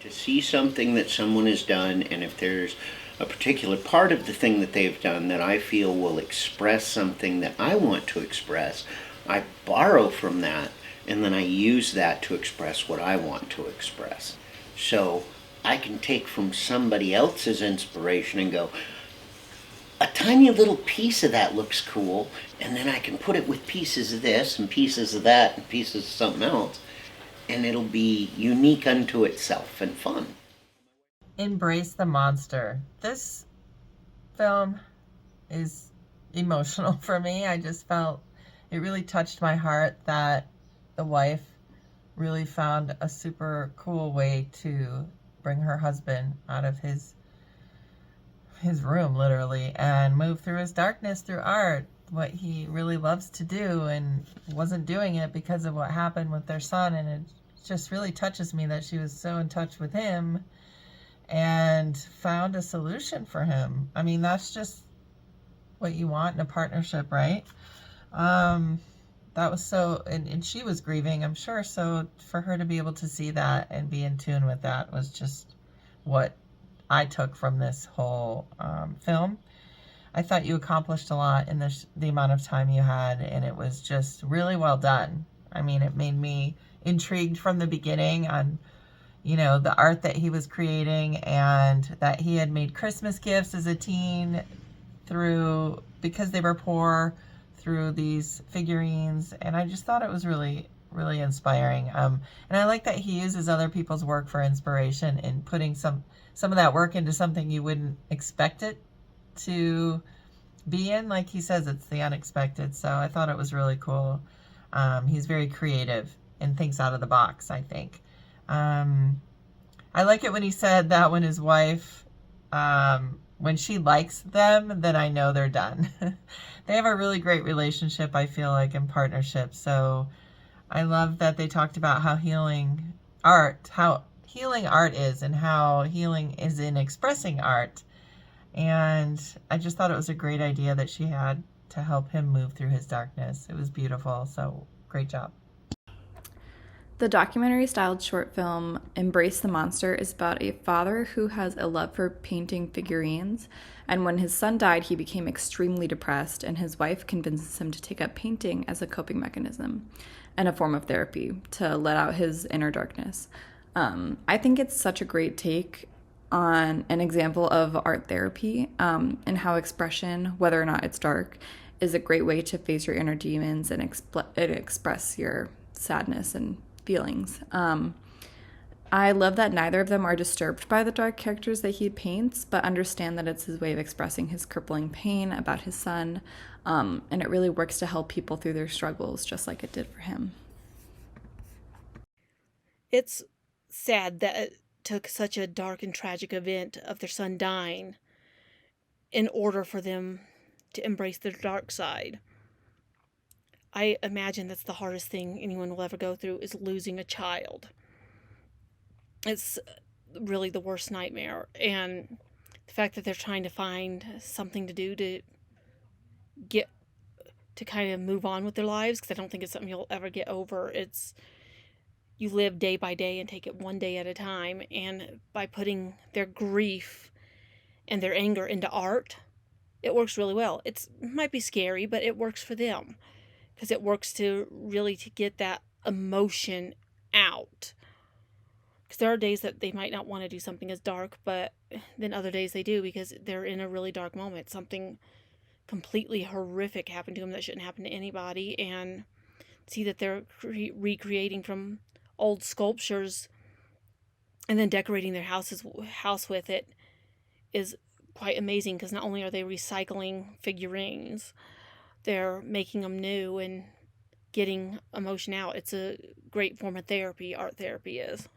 To see something that someone has done, and if there's a particular part of the thing that they've done that I feel will express something that I want to express, I borrow from that and then I use that to express what I want to express. So I can take from somebody else's inspiration and go, a tiny little piece of that looks cool, and then I can put it with pieces of this and pieces of that and pieces of something else, and it'll be unique unto itself and fun. Embrace the Monster. This film is emotional for me. I just felt it really touched my heart that the wife really found a super cool way to bring her husband out of his room literally and move through his darkness through art, what he really loves to do, and wasn't doing it because of what happened with their son. And it just really touches me that she was so in touch with him and found a solution for him. I mean, that's just what you want in a partnership, right? Um, that was so, and she was grieving, I'm sure. So for her to be able to see that and be in tune with that was just what I took from this whole film. I thought you accomplished a lot in the amount of time you had, and it was just really well done. I mean, it made me intrigued from the beginning on, the art that he was creating, and that he had made Christmas gifts as a teen through, because they were poor, through these figurines. And I just thought it was really, really inspiring. And I like that he uses other people's work for inspiration and putting some of that work into something you wouldn't expect it to be in. Like he says, it's the unexpected. So I thought it was really cool. He's very creative and thinks out of the box, I think. I like it when he said that when his wife, when she likes them, then I know they're done. They have a really great relationship, I feel like, in partnership. So I love that they talked about how how healing art is, and how healing is in expressing art. And I just thought it was a great idea that she had to help him move through his darkness. It was beautiful. So great job. The documentary styled short film Embrace the Monster is about a father who has a love for painting figurines, and when his son died, he became extremely depressed, and his wife convinces him to take up painting as a coping mechanism and a form of therapy to let out his inner darkness. I think it's such a great take on an example of art therapy, and how expression, whether or not it's dark, is a great way to face your inner demons and express your sadness and feelings. I love that neither of them are disturbed by the dark characters that he paints, but understand that it's his way of expressing his crippling pain about his son, and it really works to help people through their struggles, just like it did for him. It's sad that it took such a dark and tragic event of their son dying in order for them to embrace their dark side. I imagine that's the hardest thing anyone will ever go through, is losing a child. It's really the worst nightmare. And the fact that they're trying to find something to do to get to kind of move on with their lives, because I don't think it's something you'll ever get over. It's, you live day by day and take it one day at a time. And by putting their grief and their anger into art, it works really well. It might be scary, but it works for them, because it works to really to get that emotion out. Because there are days that they might not want to do something as dark, but then other days they do, because they're in a really dark moment. Something completely horrific happened to them that shouldn't happen to anybody, and see that they're recreating from old sculptures and then decorating their house with it is quite amazing, because not only are they recycling figurines, they're making them new and getting emotion out. It's a great form of therapy, art therapy is.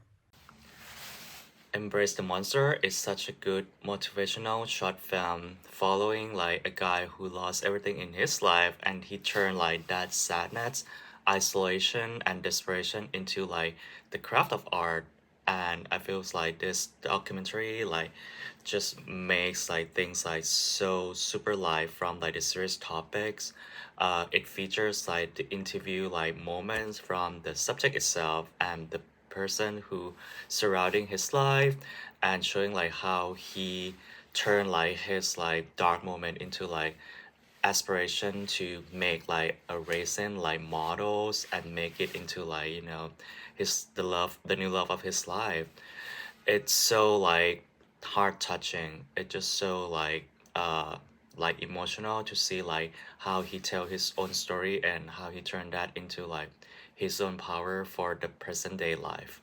Embrace the Monster is such a good motivational short film following like a guy who lost everything in his life and he turned like that sadness, isolation and desperation into like the craft of art. And I feels like this documentary like just makes like things like so super light from like the serious topics. It features like the interview like moments from the subject itself and the person who surrounding his life, and showing like how he turned like his like dark moment into like aspiration to make like a racing like models and make it into like, you know, the new love of his life. It's so like heart touching. It just so like emotional to see like how he tell his own story and how he turned that into like his own power for the present day life.